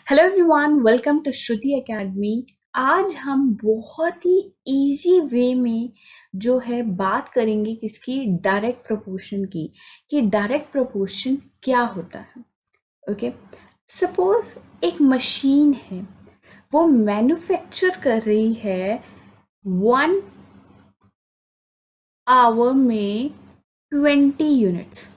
Hello everyone, welcome to Shruti academy. आज हम बहुत ही इजी वे में जो है बात करेंगे किसकी, डायरेक्ट प्रोपोर्शन की, कि डायरेक्ट प्रोपोर्शन क्या होता है। ओके, सपोज एक मशीन है, वो मैन्युफैक्चर कर रही है 1 आवर में 20 यूनिट्स।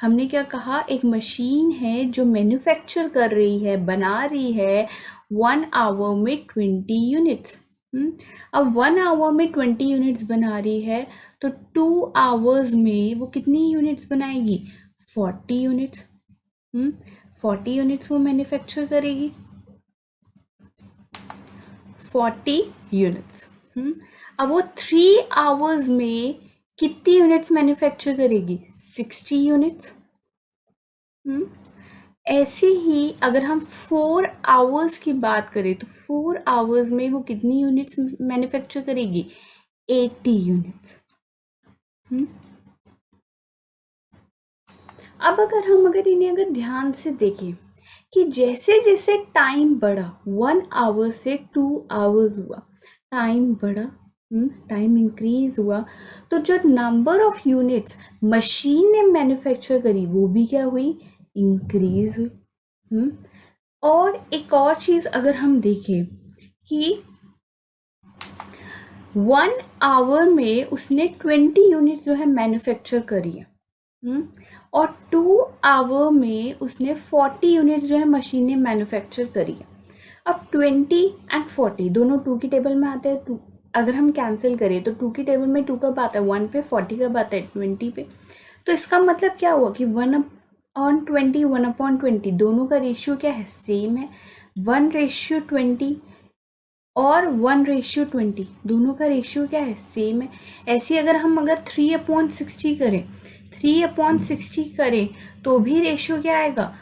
हमने क्या कहा, एक मशीन है जो मैन्युफैक्चर कर रही है, बना रही है 1 आवर में 20 यूनिट्स। अब 1 आवर में 20 यूनिट्स बना रही है, तो 2 आवर्स में वो कितनी यूनिट्स बनाएगी? 40 यूनिट्स। 40 यूनिट्स वो मैन्युफैक्चर करेगी, 40 यूनिट्स। अब वो 3 आवर्स में कितनी यूनिट्स मैन्युफैक्चर करेगी? 60 यूनिट्स। ऐसे ही अगर हम 4 आवर्स की बात करें तो 4 आवर्स में वो कितनी यूनिट्स मैन्युफैक्चर करेगी? 80 यूनिट्स। अब अगर इन्हें ध्यान से देखें कि जैसे जैसे टाइम बढ़ा, 1 आवर से 2 आवर्स हुआ, टाइम बढ़ा, टाइम इंक्रीज हुआ, तो जो नंबर ऑफ यूनिट्स मशीन ने मैन्युफैक्चर करी वो भी क्या हुई? इंक्रीज हुई। और एक और चीज अगर हम देखें कि 1 आवर में उसने 20 यूनिट्स जो है मैन्युफैक्चर करी है, और 2 आवर में उसने 40 यूनिट्स जो है मशीन ने मैन्युफैक्चर करी है। अब 20 एंड 40 दोनों 2 की टेबल में आते हैं। अगर हम कैंसिल करें तो 2 की टेबल में 2 कब आता है? 1 पे। 40 कब आता है? 20 पे। तो इसका मतलब क्या हुआ कि 1/20, 1/20 दोनों का रेशियो क्या है? सेम है। 1:20 और 1:20 दोनों का रेशियो क्या है? सेम है। ऐसे अगर 3/60 करें, 3/60 करें तो भी रेशियो क्या आएगा?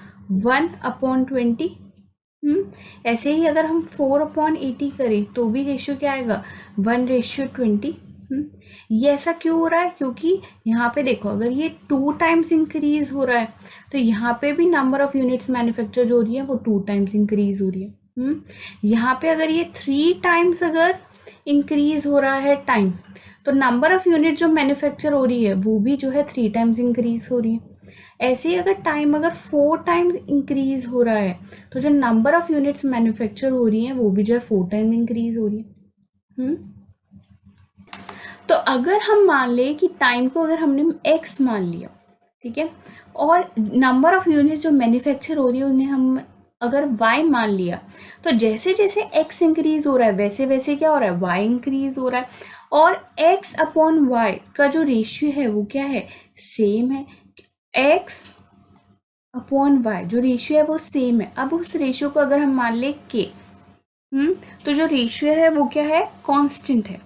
1/20। ऐसे ही अगर हम 4/80 करें तो भी रेशियो क्या आएगा? 1:20। ये ऐसा क्यों हो रहा है? क्योंकि यहाँ पे देखो, अगर ये 2 टाइम्स इंक्रीज हो रहा है तो यहाँ पे भी नंबर ऑफ यूनिट्स मैन्युफैक्चर जो हो रही है वो 2 टाइम्स इंक्रीज हो रही है। यहाँ पे अगर ये 3 टाइम्स अगर इंक्रीज हो रहा है टाइम, तो नंबर ऑफ यूनिट जो मैन्युफैक्चर हो रही है वो भी जो है 3 टाइम्स इंक्रीज हो रही है। ऐसे ही अगर टाइम 4 टाइम्स इंक्रीज हो रहा है तो जो नंबर ऑफ यूनिट्स मैन्युफैक्चर हो रही है वो भी जो है 4 टाइम इंक्रीज हो रही है। तो अगर हम मान ले कि टाइम को अगर हमने x मान लिया, ठीक है, और नंबर ऑफ यूनिट जो मैन्युफैक्चर हो रही है उन्हें हम अगर y मान लिया, तो जैसे जैसे x इंक्रीज हो रहा है वैसे वैसे क्या हो रहा है? y इंक्रीज हो रहा है। और x/y का जो रेशियो है वो क्या है? सेम है। x/y जो रेशियो है वो सेम है। अब उस रेशियो को अगर हम मान ले k, तो जो रेशियो है वो क्या है? कांस्टेंट है।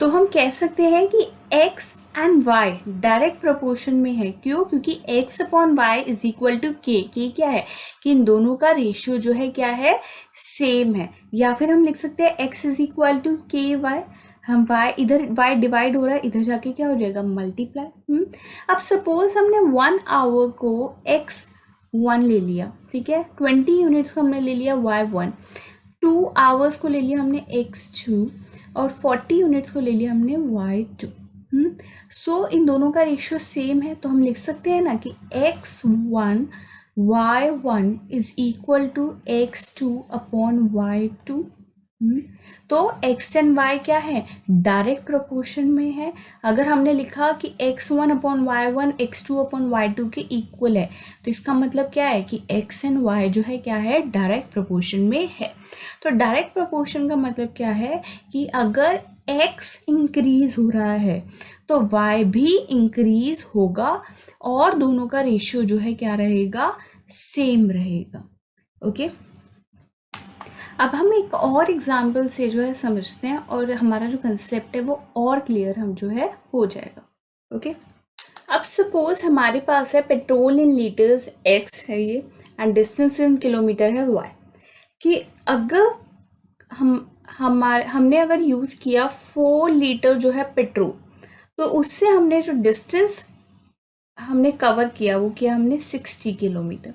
तो हम कह सकते हैं कि x and y direct proportion में है। क्यों? क्योंकि x/y is equal to k। क्या है? कि इन दोनों का रेशियो जो है क्या है? सेम है। या फिर हम लिख सकते हैं x is equal to ky। हम y, इधर y डिवाइड हो रहा है, इधर जाके क्या हो जाएगा? मल्टीप्लाई। अब सपोज हमने 1 आवर को x1 ले लिया, ठीक है, 20 यूनिट्स को हमने ले लिया y1, 2 आवर्स को ले लिया हमने x2, और 40 यूनिट्स को ले लिया हमने y2। सो इन दोनों का रेशियो सेम है, तो हम लिख सकते हैं ना कि x1 y1 is equal to x2/y2। तो x एंड y क्या है? डायरेक्ट प्रोपोर्शन में है। अगर हमने लिखा कि x1/y1 x2/y2 के इक्वल है, तो इसका मतलब क्या है कि x एंड y जो है क्या है? डायरेक्ट प्रोपोर्शन में है। तो डायरेक्ट प्रोपोर्शन का मतलब क्या है कि अगर x इंक्रीज हो रहा है तो y भी इंक्रीज होगा, और दोनों का रेशियो जो है क्या रहेगा? सेम रहेगा। ओके, अब हम एक और एग्जाम्पल से जो है समझते हैं, और हमारा जो कंसेप्ट है वो और क्लियर हम जो है हो जाएगा। ओके, अब सपोज हमारे पास है पेट्रोल इन लीटर्स x है ये, एंड डिस्टेंस इन किलोमीटर है y। कि अगर हमने अगर यूज़ किया 4 लीटर जो है पेट्रोल, तो उससे हमने जो डिस्टेंस हमने कवर किया वो किया हमने 60 किलोमीटर।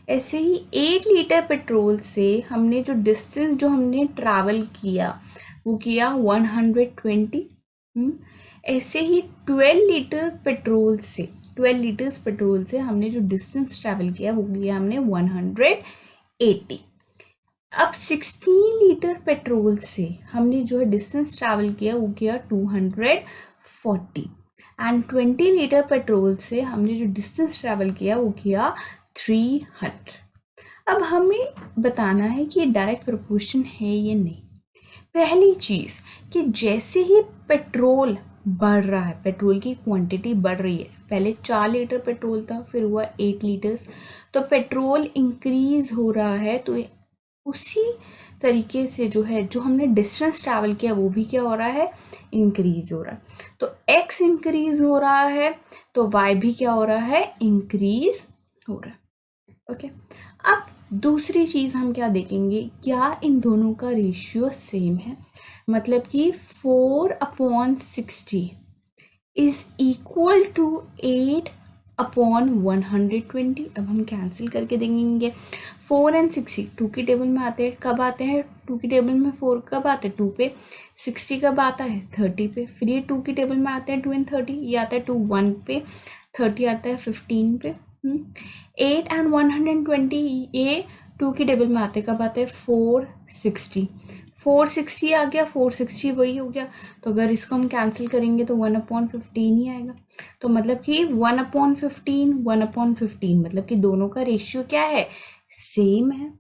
ऐसे ही 8 लीटर पेट्रोल से हमने जो डिस्टेंस जो हमने ट्रैवल किया वो किया 120। ऐसे ही 12 लीटर पेट्रोल से 12 लीटर्स पेट्रोल से हमने जो डिस्टेंस ट्रैवल किया वो किया हमने 180। अब 16 लीटर पेट्रोल से हमने जो है डिस्टेंस ट्रैवल किया वो किया 240 एंड 20 लीटर पेट्रोल से हमने जो डिस्टेंस ट्रैवल किया वो किया 300। अब हमें बताना है कि ये डायरेक्ट प्रोपोर्शन है या नहीं। पहली चीज़ कि जैसे ही पेट्रोल बढ़ रहा है, पेट्रोल की क्वांटिटी बढ़ रही है, पहले 4 लीटर पेट्रोल था फिर हुआ 8 लीटर्स, तो पेट्रोल इंक्रीज हो रहा है, तो उसी तरीके से जो है जो हमने डिस्टेंस ट्रैवल किया वो भी क्या हो रहा है, इंक्रीज हो रहा है। तो x इंक्रीज हो रहा है तो y भी क्या हो रहा है, इंक्रीज हो रहा है। ओके, अब दूसरी चीज़ हम क्या देखेंगे, क्या इन दोनों का रेशियो सेम है, मतलब कि 4/60 इज इक्वल टू 8/120। अब हम कैंसिल करके देंगे 4 and 60 2 की टेबल में आते हैं, कब आते हैं 2 की टेबल में, 4 कब आते हैं 2 पे, 60 कब आता है 30 पे, फिर ये 2 की टेबल में आते हैं 2 and 30, ये आता है 2 1 पे, 30 आता है 15 पे। 8 and 120 ये 2 की टेबल में आते कब आते हैं 460 आ गया, 460 वही हो गया, तो अगर इसको हम कैंसिल करेंगे तो 1/15 ही आएगा। तो मतलब कि 1/15 मतलब कि दोनों का रेशियो क्या है, सेम है।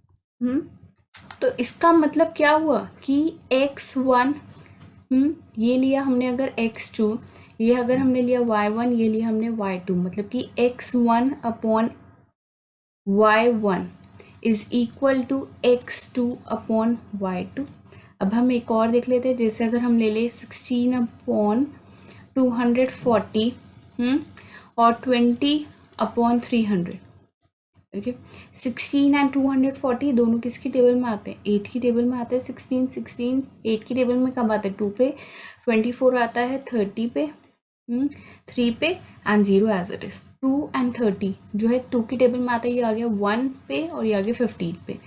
तो इसका मतलब क्या हुआ कि x1 ये लिया हमने अगर x2, ये अगर हमने लिया y1, ये लिया हमने y2, मतलब कि x1/y1 is equal to x2/y2। अब हम एक और देख लेते हैं, जैसे अगर हम ले ले 16/240 और 20/300। ओके, 16 and 240 दोनों किसकी टेबल में आते हैं, 8 की टेबल में आते हैं। 16 8 की टेबल में कब आते हैं 2 पे, 24 आता है 30 पे, 3 पे and 0 as it is. 2 and 30 जो है 2 की टेबल में आता है, ये आ गया 1 पे और ये आ गया 15 पे,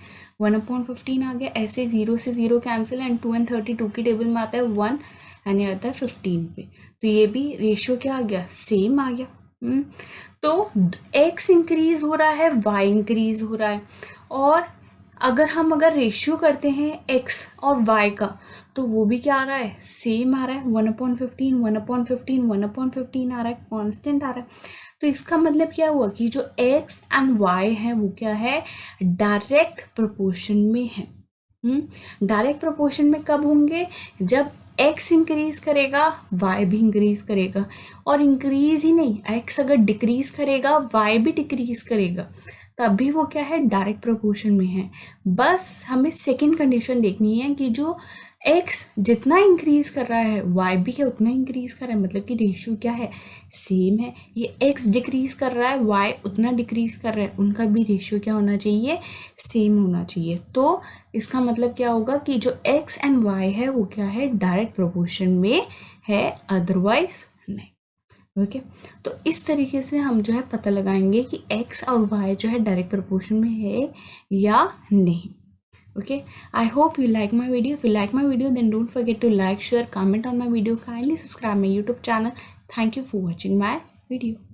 1/15 आ गया। ऐसे 0 से 0 कैंसिल एंड 2 and 30 2 की टेबल में आता है 1 एंड ये आता है 15 पे, तो ये भी रेशियो क्या आ गया, सेम आ गया। तो x इंक्रीज हो रहा है, y इंक्रीज हो रहा है, और अगर रेशियो करते हैं x और y का तो वो भी क्या आ रहा है, सेम आ रहा है, 1/15 1/15 1/15 आ रहा है, कांस्टेंट आ रहा है। तो इसका मतलब क्या हुआ कि जो x एंड y है वो क्या है, डायरेक्ट प्रोपोर्शन में है। डायरेक्ट प्रोपोर्शन में कब होंगे, जब x इंक्रीज करेगा y भी इंक्रीज करेगा, और इंक्रीज ही नहीं, x अगर डिक्रीज करेगा y भी डिक्रीज करेगा, तभी वो क्या है, डायरेक्ट प्रोपोर्शन में है। बस हमें सेकंड कंडीशन देखनी है कि जो x जितना इंक्रीज कर रहा है y भी क्या उतना इंक्रीज कर रहा है, मतलब कि रेशियो क्या है, सेम है। ये x डिक्रीज कर रहा है y उतना डिक्रीज कर रहा है, उनका भी रेशियो क्या होना चाहिए, सेम होना चाहिए। तो इसका मतलब क्या होगा कि जो x एंड y है वो क्या है, डायरेक्ट प्रोपोर्शन में है, अदरवाइज नहीं। ओके, तो इस तरीके से हम जो है पता लगाएंगे कि x और y जो है डायरेक्ट प्रोपोर्शन में है या नहीं। Okay, I hope you like my video. If you like my video, then don't forget to like, share, comment on my video. Kindly subscribe my YouTube channel. Thank you for watching my video.